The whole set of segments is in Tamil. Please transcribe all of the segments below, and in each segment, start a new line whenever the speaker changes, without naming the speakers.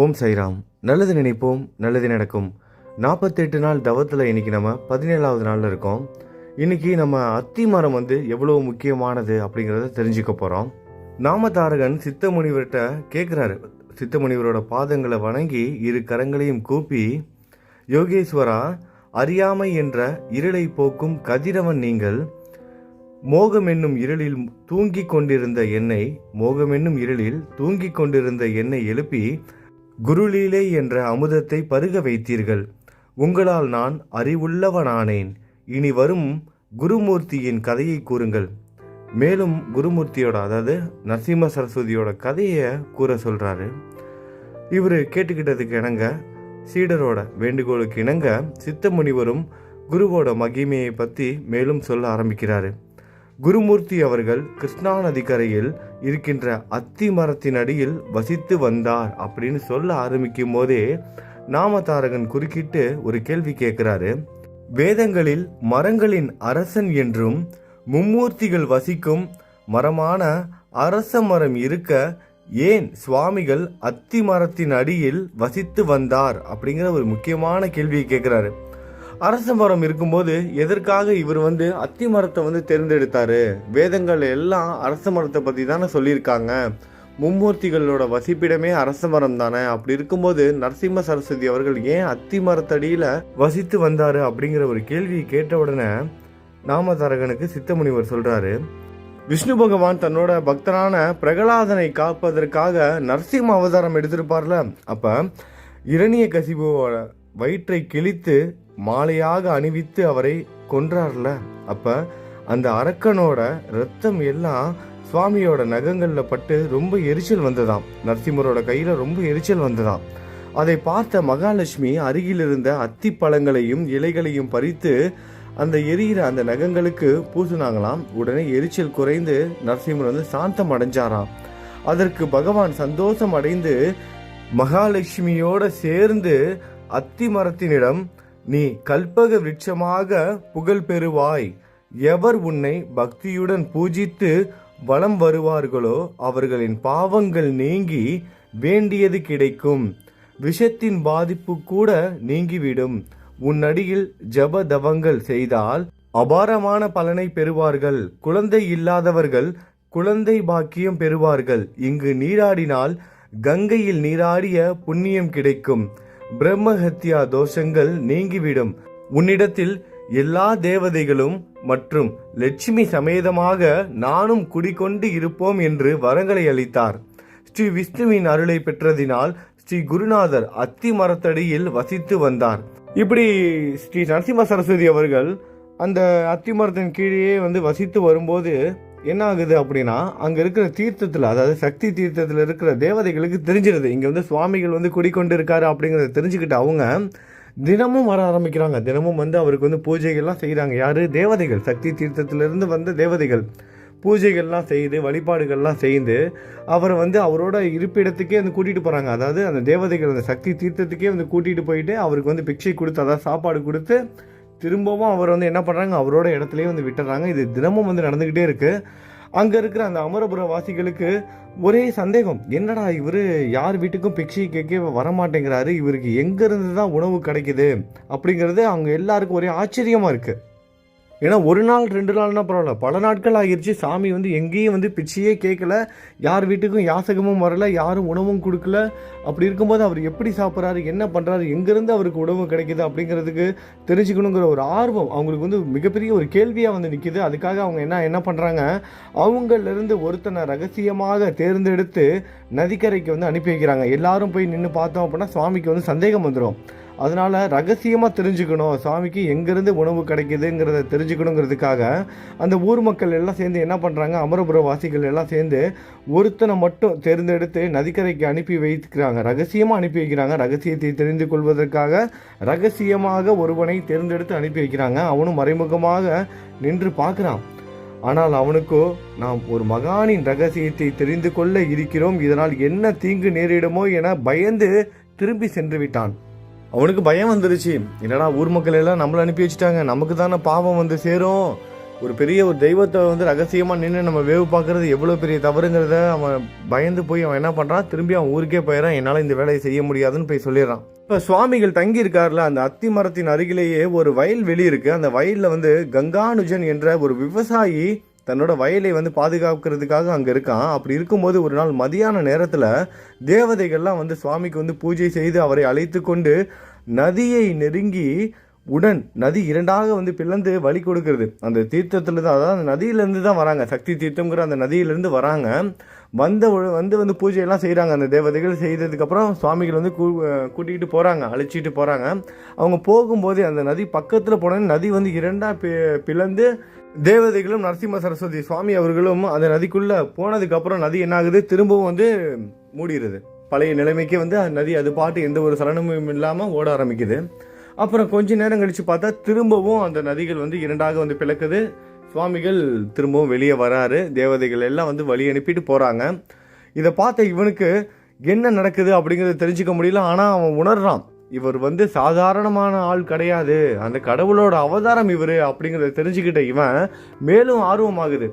ஓம் சைராம். நல்லது நினைப்போம், நல்லது நடக்கும். 48 நாள் தவத்தில் இன்னைக்கு நம்ம 17வது நாளில் இருக்கோம். இன்னைக்கு நம்ம அத்தி மரம் எவ்வளோ முக்கியமானது அப்படிங்கிறத தெரிஞ்சுக்க போகிறோம். நாமதாரகன் சித்த முனிவர்கிட்ட கேட்குறாரு. சித்த முனிவரோட பாதங்களை வணங்கி இரு கரங்களையும் கூப்பி, யோகேஸ்வரா, அறியாமை என்ற இருளை போக்கும் கதிரவன் நீங்கள், மோகம் என்னும் இருளில் தூங்கிக் கொண்டிருந்த என்னை எழுப்பி குருலீலை என்ற அமுதத்தை பருக வைத்தீர்கள். உங்களால் நான் அறிவுள்ளவனானேன். இனி வரும் குருமூர்த்தியின் கதையை கூறுங்கள். மேலும் குருமூர்த்தியோட, அதாவது நரசிம்ம சரஸ்வதியோட கதையை கூற சொல்றாரு. இவர் கேட்டுக்கிட்டதுக்கு இணங்க, சீடரோட வேண்டுகோளுக்கு இணங்க சித்த முனிவரும் குருவோட மகிமையை பற்றி மேலும் சொல்ல ஆரம்பிக்கிறாரு. குருமூர்த்தி அவர்கள் கிருஷ்ணா நதிக்கரையில் இருக்கின்ற அத்தி மரத்தின் அடியில் வசித்து வந்தார் அப்படின்னு சொல்ல ஆரம்பிக்கும் போதே நாமதாரகன் குறுக்கிட்டு ஒரு கேள்வி கேட்கிறாரு. வேதங்களில் மரங்களின் அரசன் என்றும் மும்மூர்த்திகள் வசிக்கும் மரமான அரச மரம் இருக்க ஏன் சுவாமிகள் அத்தி மரத்தின் அடியில் வசித்து வந்தார் அப்படிங்கிற ஒரு முக்கியமான கேள்வியை கேட்கிறாரு. அரச மரம் இருக்கும்போது எதற்காக இவர் அத்தி மரத்தை தேர்ந்தெடுத்தாரு? வேதங்கள் எல்லாம் அரச மரத்தை பற்றி தானே சொல்லியிருக்காங்க. மும்மூர்த்திகளோட வசிப்பிடமே அரச மரம் தானே. அப்படி இருக்கும்போது நரசிம்ம சரஸ்வதி அவர்கள் ஏன் அத்தி மரத்தடியில் வசித்து வந்தாரு அப்படிங்கிற ஒரு கேள்வி கேட்ட உடனே நாமதாரகனுக்கு சித்த முனிவர் சொல்றாரு, விஷ்ணு பகவான் தன்னோட பக்தரான பிரகலாதனை காப்பதற்காக நரசிம்ம அவதாரம் எடுத்திருப்பார்ல, அப்ப இரணிய கசிபுவோட வயிற்றை கிழித்து மாலையாக அணிவித்து அவரை கொன்றார்ல, அப்ப அந்த அரக்கனோட ரத்தம் எல்லாம் சுவாமியோட நகங்கள்ல பட்டு ரொம்ப எரிச்சல் வந்ததாம். நரசிம்மரோட கையில ரொம்ப எரிச்சல் வந்ததாம். அதை பார்த்த மகாலட்சுமி அருகில் இருந்த அத்தி பழங்களையும் இலைகளையும் பறித்து அந்த எரிகிற அந்த நகங்களுக்கு பூசினாங்களாம். உடனே எரிச்சல் குறைந்து நரசிம்மர் சாந்தம் அடைஞ்சாராம். அதற்கு பகவான் சந்தோஷம் அடைந்து மகாலட்சுமியோட சேர்ந்து அத்தி மரத்தினிடம், நீ கல்பக விருட்சமாக புகழ் பெறுவாய். எவர் உன்னை பக்தியுடன் பூஜித்து வலம் வருவார்களோ அவர்களின் பாவங்கள் நீங்கி வேண்டியது கிடைக்கும். விஷத்தின் பாதிப்பு கூட நீங்கிவிடும். உன்னடியில் ஜப தவங்கள் செய்தால் அபாரமான பலனை பெறுவார்கள். குழந்தை இல்லாதவர்கள் குழந்தை பாக்கியம் பெறுவார்கள். இங்கு நீராடினால் கங்கையில் நீராடிய புண்ணியம் கிடைக்கும். பிரம்மஹத்யா தோஷங்கள் நீங்கிவிடும். உன்னிடத்தில் எல்லா தேவதைகளும் மற்றும் லட்சுமி சமேதமாக நானும் குடிகொண்டு இருப்போம் என்று வரங்களை அளித்தார். ஸ்ரீ விஷ்ணுவின் அருளை பெற்றதினால் ஸ்ரீ குருநாதர் அத்தி மரத்தடியில் வசித்து வந்தார். இப்படி ஸ்ரீ நரசிம்ம சரஸ்வதி அவர்கள் அந்த அத்தி மரத்தின் கீழே வசித்து வரும்போது என்ன ஆகுது அப்படின்னா, அங்கே இருக்கிற தீர்த்தத்தில், அதாவது சக்தி தீர்த்தத்தில் இருக்கிற தேவதைகளுக்கு தெரிஞ்சிருது இங்கே சுவாமிகள் குடிக்கொண்டு இருக்காரு அப்படிங்கிறத தெரிஞ்சுக்கிட்டு அவங்க தினமும் வர ஆரம்பிக்கிறாங்க. தினமும் அவருக்கு பூஜைகள்லாம் செய்கிறாங்க. யார்? தேவதைகள். சக்தி தீர்த்தத்திலிருந்து வந்த தேவதைகள் பூஜைகள்லாம் செய்து வழிபாடுகள்லாம் செய்து அவரை அவரோட இருப்பிடத்துக்கே கூட்டிகிட்டு போகிறாங்க. அதாவது அந்த தேவதைகள் அந்த சக்தி தீர்த்தத்துக்கே கூட்டிகிட்டு போயிட்டு அவருக்கு பிக்ஷை கொடுத்து, அதாவது சாப்பாடு கொடுத்து திரும்பவும் அவர் என்ன பண்ணுறாங்க, அவரோட இடத்துலையே விட்டுறாங்க. இது தினமும் நடந்துக்கிட்டே இருக்கு. அங்கே இருக்கிற அந்த அமரபுர வாசிகளுக்கு ஒரே சந்தேகம், என்னடா இவர் யார் வீட்டுக்கும் பிக்ஷை கேட்க வரமாட்டேங்கிறாரு, இவருக்கு எங்கேருந்து தான் உணவு கிடைக்குது அப்படிங்கிறது அவங்க எல்லாருக்கும் ஒரே ஆச்சரியமாக இருக்குது. ஏன்னா ஒரு நாள் 2 நாள்னா பரவாயில்ல, பல நாட்கள் ஆகிருச்சு. சாமி எங்கேயும் பிச்சையே கேட்கல, யார் வீட்டுக்கும் யாசகமும் வரல, யாரும் உணவும் கொடுக்கல. அப்படி இருக்கும்போது அவர் எப்படி சாப்பிட்றாரு, என்ன பண்ணுறாரு, எங்கேருந்து அவருக்கு உணவு கிடைக்குது அப்படிங்கிறதுக்கு தெரிஞ்சுக்கணுங்கிற ஒரு ஆர்வம் அவங்களுக்கு மிகப்பெரிய ஒரு கேள்வியாக நிற்கிது. அதுக்காக அவங்க என்ன பண்ணுறாங்க, அவங்களிருந்து ஒருத்தனை ரகசியமாக தேர்ந்தெடுத்து நதிக்கரைக்கு அனுப்பி வைக்கிறாங்க. எல்லாரும் போய் நின்று பார்த்தோம் அப்படின்னா சுவாமிக்கு சந்தேகம் வந்துடும். அதனால் ரகசியமாக தெரிஞ்சுக்கணும், சுவாமிக்கு எங்கேருந்து உணவு கிடைக்குதுங்கிறத தெரிஞ்சுக்கணுங்கிறதுக்காக அந்த ஊர் மக்கள் எல்லாம் சேர்ந்து என்ன பண்ணுறாங்க, அமரபுர வாசிகள் எல்லாம் சேர்ந்து ஒருத்தனை மட்டும் தேர்ந்தெடுத்து நதிக்கரைக்கு அனுப்பி வைக்கிறாங்க. ரகசியமாக அனுப்பி வைக்கிறாங்க. ரகசியத்தை தெரிந்து கொள்வதற்காக ரகசியமாக ஒருவனை தேர்ந்தெடுத்து அனுப்பி வைக்கிறாங்க. அவனும் மறைமுகமாக நின்று பார்க்குறான். ஆனால் அவனுக்கோ, நாம் ஒரு மகானின் ரகசியத்தை தெரிந்து கொள்ள இருக்கிறோம், இதனால் என்ன தீங்கு நேரிடுமோ என பயந்து திரும்பி சென்று விட்டான். அவனுக்கு பயம் வந்துருச்சு. என்னடா ஊர் மக்கள் எல்லாம் நம்மளை அனுப்பி வச்சுட்டாங்க, நமக்கு தானே பாவம் சேரும், ஒரு பெரிய ஒரு தெய்வத்தை வந்து ரகசியமாக நின்று நம்ம வேவு பார்க்குறது எவ்வளோ பெரிய தவறுங்கிறத அவன் பயந்து போய் அவன் என்ன பண்ணுறான், திரும்பி அவன் ஊருக்கே போயிடறான். என்னால் இந்த வேலையை செய்ய முடியாதுன்னு போய் சொல்லிடுறான். இப்போ சுவாமிகள் தங்கி இருக்காருல, அந்த அத்தி மரத்தின் அருகிலேயே ஒரு வயல்வெளி இருக்குது. அந்த வயலில் வந்து கங்கானுஜன் என்ற ஒரு விவசாயி தன்னோட வயலை வந்து பாதுகாக்கிறதுக்காக அங்கே இருக்கான். அப்படி இருக்கும்போது ஒரு நாள் மதியான நேரத்தில் தேவதைகள்லாம் வந்து சுவாமிக்கு வந்து பூஜை செய்து அவரை அழைத்து கொண்டு நதியை நெருங்கி உடன் நதி இரண்டாக வந்து பிளந்து வழி கொடுக்கறது. அந்த தீர்த்தத்தில் தான், அதாவது அந்த நதியிலேருந்து தான் வராங்க. சக்தி தீர்த்தம்ங்கிற அந்த நதியிலேருந்து வராங்க. வந்து பூஜையெல்லாம் செய்கிறாங்க. அந்த தேவதைகள் செய்ததுக்கப்புறம் சுவாமிகள் வந்து கூட்டிகிட்டு போகிறாங்க, அழைச்சிட்டு போகிறாங்க. அவங்க போகும்போது அந்த நதி பக்கத்தில் போனோன்னு நதி வந்து இரண்டாக பிளந்து தேவதைகளும் நரசிம்ம சரஸ்வதி சுவாமி அவர்களும் அந்த நதிக்குள்ளே போனதுக்கப்புறம் நதி என்ன ஆகுது, திரும்பவும் வந்து மூடிடுது. பழைய நிலைமைக்கு வந்து நதி அது பாட்டு எந்த ஒரு சலனமும் இல்லாமல் ஓட ஆரம்பிக்குது. அப்புறம் கொஞ்ச நேரம் கழித்து பார்த்தா திரும்பவும் அந்த நதிகள் வந்து இரண்டாக வந்து பிளக்குது. சுவாமிகள் திரும்பவும் வெளியே வராரு. தேவதைகள் எல்லாம் வந்து வழி அனுப்பிட்டு போகிறாங்க. இதை பார்த்த இவனுக்கு என்ன நடக்குது அப்படிங்கிறத தெரிஞ்சுக்க முடியல. ஆனால் அவன் உணர்றான், இவர் வந்து சாதாரணமான ஆள் கிடையாது, அந்த கடவுளோட அவதாரம் இவர் அப்படிங்கிறத தெரிஞ்சுக்கிட்ட இவன் மேலும் ஆர்வமாகுது.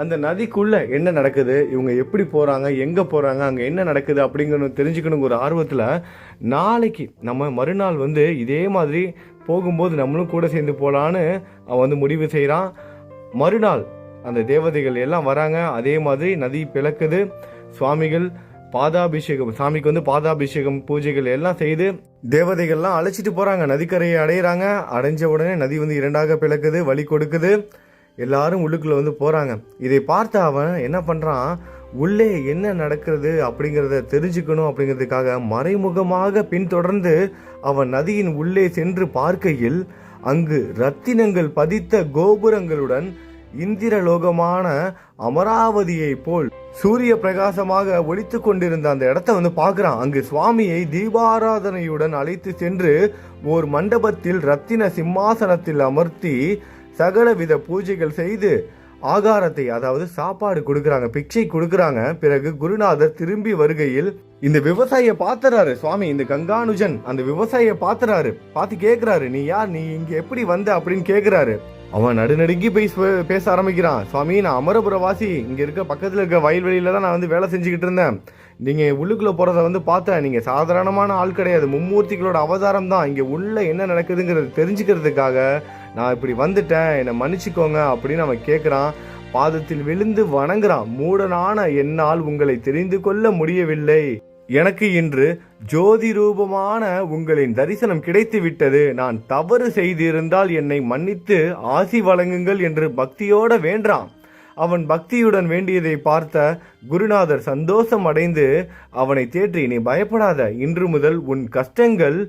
அந்த நதிக்குள்ளே என்ன நடக்குது, இவங்க எப்படி போகிறாங்க, எங்கே போகிறாங்க, அங்கே என்ன நடக்குது அப்படிங்கிறது தெரிஞ்சுக்கணுங்கிற ஒரு ஆர்வத்தில் நாளைக்கு நம்ம மறுநாள் வந்து இதே மாதிரி போகும்போது நம்மளும் கூட சேர்ந்து போகலான்னு அவன் வந்து முடிவு செய்கிறான். மறுநாள் அந்த தேவதைகள் எல்லாம் வராங்க. அதே மாதிரி நதி பிளக்குது. சுவாமிகள் பாதாபிஷேகம், சாமிக்கு வந்து பாதாபிஷேகம் பூஜைகள் எல்லாம் செய்து தேவதைகள்லாம் அழைச்சிட்டு போகிறாங்க. நதிக்கரையை அடையிறாங்க. அடைஞ்ச உடனே நதி வந்து இரண்டாக பிளக்குது, வழி கொடுக்குது. எல்லாரும் உள்ளுக்குள்ளே வந்து போகிறாங்க. இதை பார்த்து அவன் என்ன பண்ணுறான், உள்ளே என்ன நடக்கிறது அப்படிங்கிறத தெரிஞ்சுக்கணும் அப்படிங்கிறதுக்காக மறைமுகமாக பின்தொடர்ந்து அவன் நதியின் உள்ளே சென்று பார்க்கையில் அங்கு ரத்தினங்கள் பதித்த கோபுரங்களுடன் இந்திரலோகமான அமராவதியை போல் சூரிய பிரகாசமாக ஒளித்து கொண்டிருந்த அந்த இடத்த வந்து பார்க்குறான். அங்கு சுவாமியை தீபாராதனையுடன் அழைத்து சென்று ஓர் மண்டபத்தில் ரத்தின சிம்மாசனத்தில் அமர்த்தி சகலவித பூஜைகள் செய்து ஆகாரத்தை, அதாவது சாப்பாடு கொடுக்குறாங்க, பிச்சை கொடுக்குறாங்க. பிறகு குருநாதர் திரும்பி வருகையில் இந்த விவசாயியை பார்த்துறாரு சுவாமி. இந்த கங்கானுஜன் அந்த விவசாயியை பார்த்துறாரு. பார்த்து கேட்குறாரு, நீ யார், நீ இங்கே எப்படி வந்த அப்படின்னு கேட்குறாரு. அவன் நடுநடுங்கி போய் பேச ஆரம்பிக்கிறான். சுவாமி, நான் அமரபுரவாசி, இங்கே இருக்க பக்கத்தில் இருக்க வயல்வெளியில தான் நான் வந்து வேலை செஞ்சுக்கிட்டு இருந்தேன். நீங்கள் உள்ளுக்குள்ளே போகிறத வந்து பார்த்தேன். நீங்கள் சாதாரணமான ஆள் கிடையாது, மும்மூர்த்திகளோட அவதாரம் தான். இங்கே உள்ள என்ன நடக்குதுங்கிறது தெரிஞ்சுக்கிறதுக்காக நான் இப்படி வந்துட்டேன், என்னை மன்னிச்சுக்கோங்க அப்படின்னு அவன் கேட்குறான். பாதத்தில் விழுந்து வணங்குறான். மூடனான என்னால் உங்களை தெரிந்து கொள்ள முடியவில்லை. எனக்கு இன்று ஜோதி ரூபமான உங்களின் தரிசனம் கிடைத்து விட்டது. நான் தவறு செய்திருந்தால் என்னை மன்னித்து ஆசி வழங்குங்கள் என்று பக்தியோட வேண்டான். அவன் பக்தியுடன் வேண்டியதை பார்த்த குருநாதர் சந்தோஷம் அடைந்து அவனை தேற்றி, நீ பயப்படாத, இன்று முதல் உன் கஷ்டங்கள்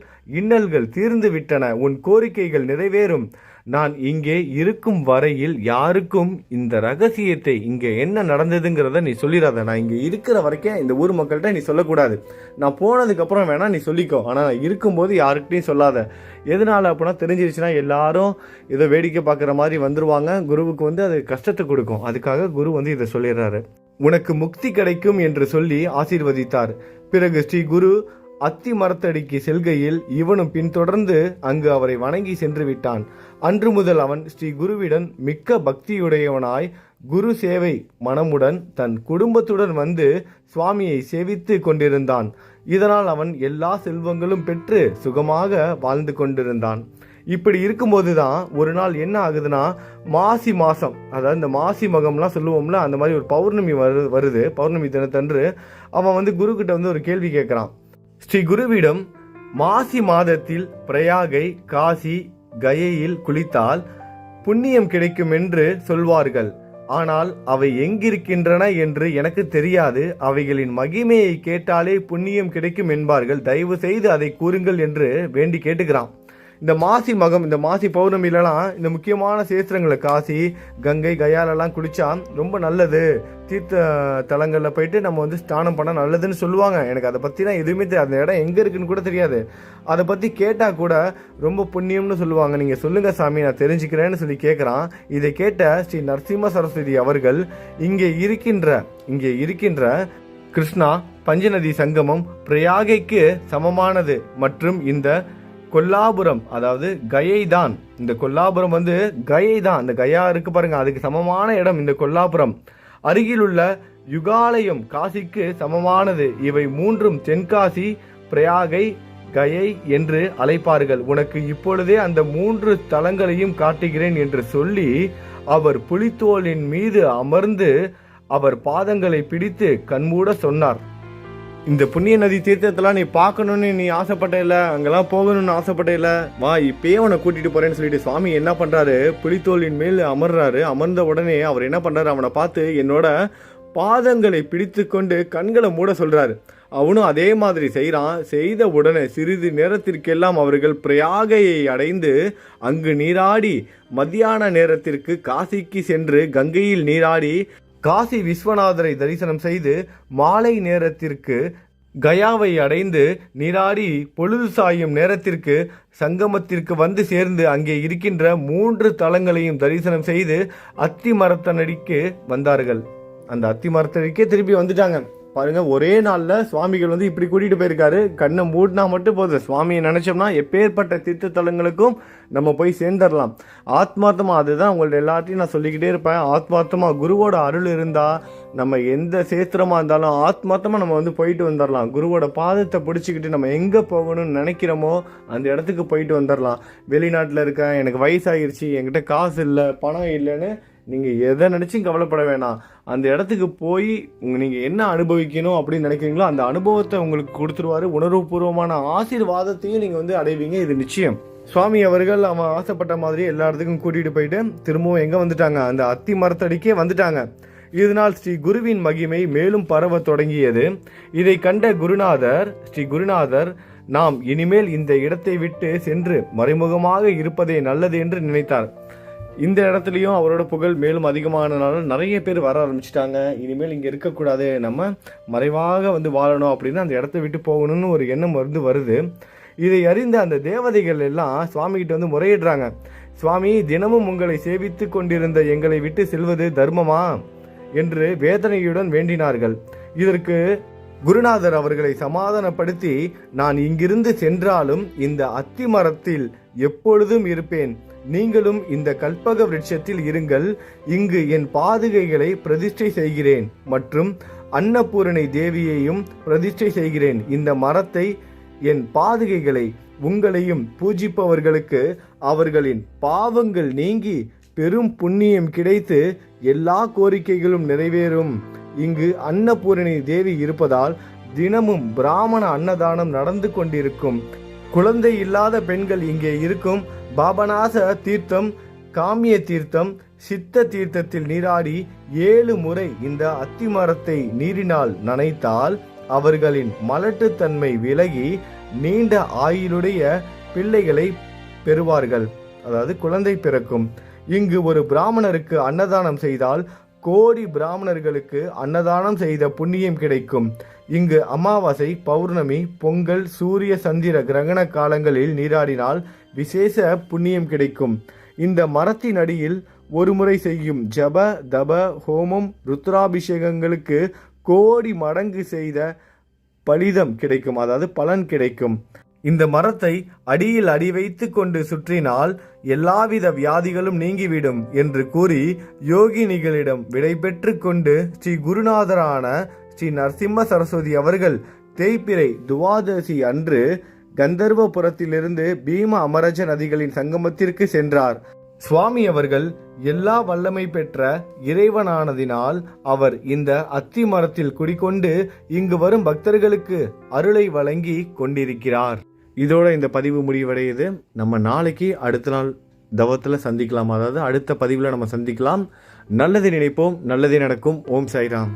இன்னல்கள் தீர்ந்து விட்டன, உன் கோரிக்கைகள் நிறைவேறும். நான் இங்கே இருக்கும் வரையில் யாருக்கும் இந்த ரகசியத்தை, இங்கே என்ன நடந்ததுங்கிறத நீ சொல்லிடாத. நான் இங்கே இருக்கிற வரைக்கும் இந்த ஊர் மக்கள்கிட்ட நீ சொல்லக்கூடாது. நான் போனதுக்கப்புறம் வேணா நீ சொல்லிக்கோ, ஆனால் நான் இருக்கும்போது யாருக்கிட்டையும் சொல்லாத. எதனால அப்படின்னா, தெரிஞ்சிருச்சுன்னா எல்லாரும் ஏதோ வேடிக்கை பார்க்குற மாதிரி வந்துருவாங்க. குருவுக்கு வந்து அது கஷ்டத்தை கொடுக்கும். அதுக்காக குரு வந்து இதை சொல்லிடுறாரு. உனக்கு முக்தி கிடைக்கும் என்று சொல்லி ஆசீர்வதித்தார். பிறகு ஸ்ரீ குரு அத்தி மரத்தடிக்கு செல்கையில் இவனும் பின்தொடர்ந்து அங்கு அவரை வணங்கி சென்று விட்டான். அன்று முதல் அவன் ஸ்ரீ குருவிடன் மிக்க பக்தியுடையவனாய் குரு சேவை மனமுடன் தன் குடும்பத்துடன் வந்து சுவாமியை சேவித்து கொண்டிருந்தான். இதனால் அவன் எல்லா செல்வங்களும் பெற்று சுகமாக வாழ்ந்து கொண்டிருந்தான். இப்படி இருக்கும்போது தான் ஒரு நாள் என்ன ஆகுதுன்னா, மாசி மாதம், அதாவது இந்த மாசி மகம்லாம் சொல்லுவோம்ல, அந்த மாதிரி ஒரு பௌர்ணமி வருது. பௌர்ணமி தினத்தன்று அவன் வந்து குருக்கிட்ட வந்து ஒரு கேள்வி கேட்குறான். ஸ்ரீ குருவிடம், மாசி மாதத்தில் பிரயாகை, காசி, கயையில் குளித்தால் புண்ணியம் கிடைக்கும் என்று சொல்வார்கள். ஆனால் அவை எங்கிருக்கின்றன என்று எனக்கு தெரியாது. அவைகளின் மகிமையை கேட்டாலே புண்ணியம் கிடைக்கும் என்பார்கள். தயவு செய்து அதை கூறுங்கள் என்று வேண்டி கேட்டுக்கிறான். இந்த மாசி மகம், இந்த மாசி பௌர்ணமிலலாம் இந்த முக்கியமான சேஸ்திரங்களை, காசி, கங்கை, கயாலெல்லாம் குளிச்சா ரொம்ப நல்லது, தீர்த்த தலங்களில் போயிட்டு நம்ம வந்து ஸ்நானம் பண்ண நல்லதுன்னு சொல்லுவாங்க. எனக்கு அதை பற்றினா எதுவுமே தெரியாது, அந்த இடம் எங்கே இருக்குன்னு கூட தெரியாது. அதை பற்றி கேட்டால் கூட ரொம்ப புண்ணியம்னு சொல்லுவாங்க. நீங்கள் சொல்லுங்கள் சாமி, நான் தெரிஞ்சுக்கிறேன்னு சொல்லி கேட்குறான். இதை கேட்ட ஸ்ரீ நரசிம்ம சரஸ்வதி அவர்கள், இங்கே இருக்கின்ற கிருஷ்ணா பஞ்சநதி சங்கமம் பிரயாகைக்கு சமமானது மற்றும் இந்த கொல்லாபுரம், அதாவது கயை தான். இந்த கொல்லாபுரம் வந்து கயை தான். இந்த கயா இருக்கு பாருங்க, அதுக்கு சமமான இடம் இந்த கொல்லாபுரம். அருகிலுள்ள யுகாலயம் காசிக்கு சமமானது. இவை மூன்றும் தென்காசி, பிரயாகை, கயை என்று அழைப்பார்கள். உனக்கு இப்பொழுதே அந்த 3 தலங்களையும் காட்டுகிறேன் என்று சொல்லி அவர் புலித்தோலின் மீது அமர்ந்து அவர் பாதங்களை பிடித்து கண்மூட சொன்னார். இந்த புண்ணிய நதி தீர்த்தத்தெல்லாம் நீ பார்க்கணும்னு நீ ஆசைப்பட்ட இல்ல, அங்கெல்லாம் போகணும்னு ஆசைப்பட்ட இல்ல, வா இப்பயே உன்னை கூட்டிட்டு போறேன்னு சொல்லிட்டு சுவாமி என்ன பண்றாரு, புலித்தோலின் மேல் அமர்றாரு. அமர்ந்த உடனே அவர் என்ன பண்றாரு, அவனை பார்த்து என்னோட பாதங்களை பிடித்து கொண்டு கண்களை மூட சொல்றாரு. அவனும் அதே மாதிரி செய்கிறான். செய்த உடனே சிறிது நேரத்திற்கெல்லாம் அவர்கள் பிரயாகையை அடைந்து அங்கு நீராடி மத்தியான நேரத்திற்கு காசிக்கு சென்று கங்கையில் நீராடி காசி விஸ்வநாதரை தரிசனம் செய்து மாலை நேரத்திற்கு கயாவை அடைந்து நீராடி பொழுது சாயும் நேரத்திற்கு சங்கமத்திற்கு வந்து சேர்ந்து அங்கே இருக்கின்ற 3 தலங்களையும் தரிசனம் செய்து அத்தி மரத்தனடிக்கு வந்தார்கள். அந்த அத்தி மரத்தடிக்கே திருப்பி வந்துட்டாங்க பாருங்க. ஒரே நாளில் சுவாமிகள் வந்து இப்படி கூட்டிகிட்டு போயிருக்காரு. கண்ணை மூடினா மட்டும் போதும், சுவாமியை நினச்சோம்னா எப்பேற்பட்ட தீர்த்த தலங்களுக்கும் நம்ம போய் சேர்ந்துடலாம். ஆத்மார்த்தமாக, அதுதான் உங்கள்ட்ட எல்லாத்தையும் நான் சொல்லிக்கிட்டே இருப்பேன். ஆத்மார்த்தமாக குருவோட அருள் இருந்தால் நம்ம எந்த சேத்திரமாக இருந்தாலும் ஆத்மார்த்தமாக நம்ம வந்து போயிட்டு வந்துடலாம். குருவோட பாதத்தை பிடிச்சிக்கிட்டு நம்ம எங்கே போகணும்னு நினைக்கிறோமோ அந்த இடத்துக்கு போயிட்டு வந்துடலாம். வெளிநாட்டில் இருக்கேன், எனக்கு வயசாகிருச்சு, என்கிட்ட காசு இல்லை, பணம் இல்லைன்னு நீங்கள் எதை நினச்சும் கவலைப்பட வேணாம். அந்த இடத்துக்கு போய் நீங்கள் என்ன அனுபவிக்கணும் அப்படின்னு நினைக்கிறீங்களோ அந்த அனுபவத்தை உங்களுக்கு கொடுத்துருவாரு. உணர்வுபூர்வமான ஆசீர்வாதத்தையும் நீங்கள் வந்து அடைவீங்க, இது நிச்சயம். சுவாமி அவர்கள் அவன் ஆசைப்பட்ட மாதிரி எல்லா இடத்துக்கும் கூட்டிகிட்டு போயிட்டு திரும்பவும் எங்கே வந்துட்டாங்க, அந்த அத்தி மரத்தடிக்கே வந்துட்டாங்க. இதனால் ஸ்ரீ குருவின் மகிமை மேலும் பரவ தொடங்கியது. இதை கண்ட ஸ்ரீ குருநாதர் நாம் இனிமேல் இந்த இடத்தை விட்டு சென்று மறைமுகமாக இருப்பதே நல்லது என்று நினைத்தார். இந்த இடத்துலையும் அவரோட புகழ் மேலும் அதிகமானனால நிறைய பேர் வர ஆரம்பிச்சிட்டாங்க. இனிமேல் இங்கே இருக்கக்கூடாது, நம்ம மறைவாக வந்து வாழணும் அப்படின்னு அந்த இடத்த விட்டு போகணும்னு ஒரு எண்ணம் வருது. இதை அறிந்த அந்த தேவதைகள் எல்லாம் சுவாமிகிட்ட வந்து முறையிடுறாங்க. சுவாமி, தினமும் உங்களை சேவித்து கொண்டிருந்த எங்களை விட்டு செல்வது தர்மமா என்று வேதனையுடன் வேண்டினார்கள். இதற்கு குருநாதர் அவர்களை சமாதானப்படுத்தி, நான் இங்கிருந்து சென்றாலும் இந்த அத்தி மரத்தில் எப்பொழுதும் இருப்பேன். நீங்களும் இந்த கல்பக விருட்சத்தில் இருங்கள். இங்கு என் பாதுகைகளை பிரதிஷ்டை செய்கிறேன் மற்றும் அன்னபூரணி தேவியையும் பிரதிஷ்டை செய்கிறேன். இந்த மரத்தை, என் பாதுகைகளை, உங்களையும் பூஜிப்பவர்களுக்கு அவர்களின் பாவங்கள் நீங்கி பெரும் புண்ணியம் கிடைத்து எல்லா கோரிக்கைகளும் நிறைவேறும். இங்கு அன்னபூரணி தேவி இருப்பதால் தினமும் பிராமண அன்னதானம் நடந்து கொண்டிருக்கும். குழந்தை இல்லாத பெண்கள் இங்கே இருக்கும். பாபநாச தீர்த்தம், காமிய தீர்த்தம், சித்த தீர்த்தத்தில் நீராடி 7 முறை இந்த அத்தி மரத்தை நீரினால் நனைத்தால் அவர்களின் மலட்டுத்தன்மை விலகி நீண்ட ஆயுளுடைய பிள்ளைகளை பெறுவார்கள், அதாவது குழந்தை பிறக்கும். இங்கு ஒரு பிராமணருக்கு அன்னதானம் செய்தால் கோடி பிராமணர்களுக்கு அன்னதானம் செய்த புண்ணியம் கிடைக்கும். இங்கு அமாவாசை, பௌர்ணமி, பொங்கல், சூரிய சந்திர கிரகண காலங்களில் நீராடினால் விசேஷ புண்ணியம் கிடைக்கும். இந்த மரத்தின் அடியில் ஒரு முறை செய்யும் ஜப, தப, ஹோமம், ருத்ராபிஷேகங்களுக்கு கோடி மடங்கு செய்த பலிதம் கிடைக்கும், அதாவது பலன் கிடைக்கும். இந்த மரத்தை அடியில் அடி வைத்து கொண்டு சுற்றினால் எல்லாவித வியாதிகளும் நீங்கிவிடும் என்று கூறி யோகினிகளிடம் விடை பெற்று கொண்டு ஸ்ரீ குருநாதரான ஸ்ரீ நரசிம்ம சரஸ்வதி அவர்கள் தேய்பிறை துவாதசி அன்று கந்தர்வபுரத்திலிருந்து பீம அமரஜ நதிகளின் சங்கமத்திற்கு சென்றார். சுவாமி அவர்கள் எல்லா வல்லமை பெற்ற இறைவனானதினால் அவர் இந்த அத்தி மரத்தில் குடிக்கொண்டு இங்கு வரும் பக்தர்களுக்கு அருளை வழங்கி கொண்டிருக்கிறார். இதோட இந்த பதிவு முடிவடையுது. நம்ம நாளைக்கு அடுத்த நாள் தவத்தில் சந்திக்கலாம், அதாவது அடுத்த பதிவில் நம்ம சந்திக்கலாம். நல்லதை நினைப்போம், நல்லதே நடக்கும். ஓம் சாய்ராம்.